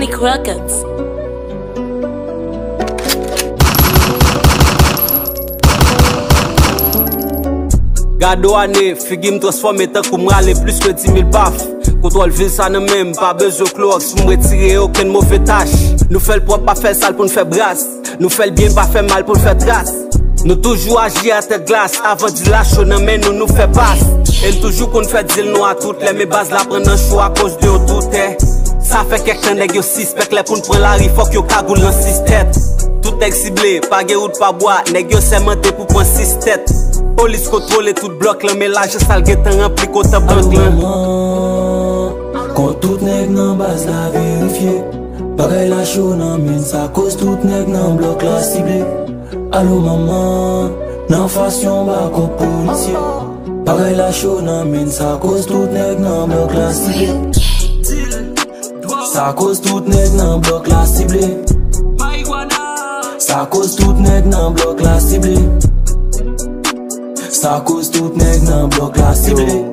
Sonic Records. Gado ane, figi m transforme tan kou m rale plus que 10 000 paf. Kontrol vil sa nan men, pa bezo Clorox pou m retire aucun mauvais tâche. Nou fè l'propre, pa fè sale pou n fè bras. Nou fè l'bien, pa fè mal pou n fè tras. Nou toujou agi à tête glace, avant di la chou nan men nou fè passe. El toujou kon fè dil nou a tout les, mes bas la pren nan chou a cause de yo toute. Ça fait kek tan nèg yo suspect, les pou n pren la ri fok yo kagoul nan 6 têtes. Tout nèg ciblé, pa ge route pa bois, nèg yo sementé pou pren 6 têtes. Police contrôle tout bloc, le mélange sale getan rempli kote bank lan. Quand tout nèg nan base la vérifié, bagay la chou nan min, ça cause tout nèg nan bloc la ciblé. Allo maman, nan fashion ba ko policier. Bagay la chou nan min, ça cause tout nèg nan bloc la ciblé. Ça cause tout nèg nan bloc la ciblé. Ça cause tout nèg nan bloc la ciblé. Ça cause tout nèg nan bloc la ciblé.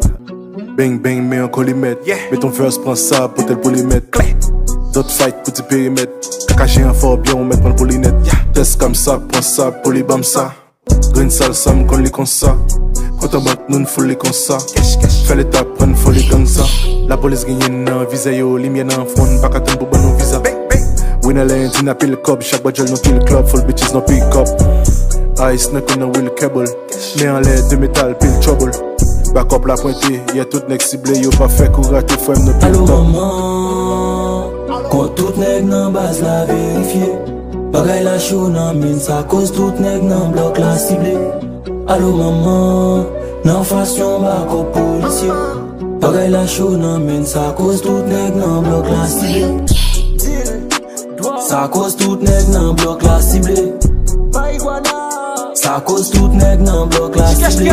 Bang bang mets un collimètre, mets ton verse, prends ça pour tel polymètre. D'autres fight pour tes périmètres. Caché un fort bien, on met pas le polinette. Test comme ça, prends ça, polybam ça. Green salsa, m'con les comme ça. Quand on bat, nous n'fout les comme ça. Fais l'étape, prends folie comme ça. La police gagne nan visa yo, lumière nan front, pas qu'à temps pour bon nos visa. Winner lane, dîner pile cop, chaque badge no kill club, full bitches no pick up. Ice ne connaît will cable, mais en l'air de métal, pile trouble. Back up la pointée, y'a tout nèg ciblé, yo pas fait courage, tout fois no pick up. Allo maman, quand tout nèg nan base la vérifié, bagay la chou nan min, ça cause tout nèg nan bloc la ciblé. Allo maman, nan fashion ba ko policier. Bagay la chou nan min, ça cause tout nèg nan bloc la ciblé. Ça cause tout nèg nan bloc la ciblé. Ça cause tout nèg nan bloc la ciblé.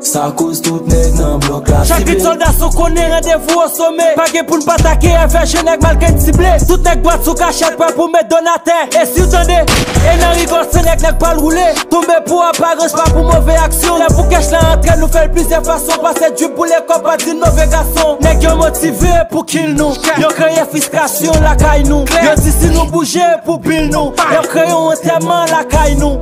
Ça cause tout nèg nan bloc la ciblé. Chaque soldat son connaît rendez-vous au sommet. Pas que pour ne pas attaquer, faire jeune nèg mal qu'un ciblé. Tout nèg boîte sous cachette prêt pour mettre donateur. Et si vous tendez, et nan rigole ce nèg pas le rouler. Tomber pour apparence, pas pour mauvaise action. Là pour cache la entrée, nous fait plusieurs façons. Passer du pour les copains d'une mauvaise garçon. Nèg yo motivé pour kill nous. Yo créé frustration la caille nous. Yo dit si nous bouger pour pile nous. Yo créé un enterrement la caille nous.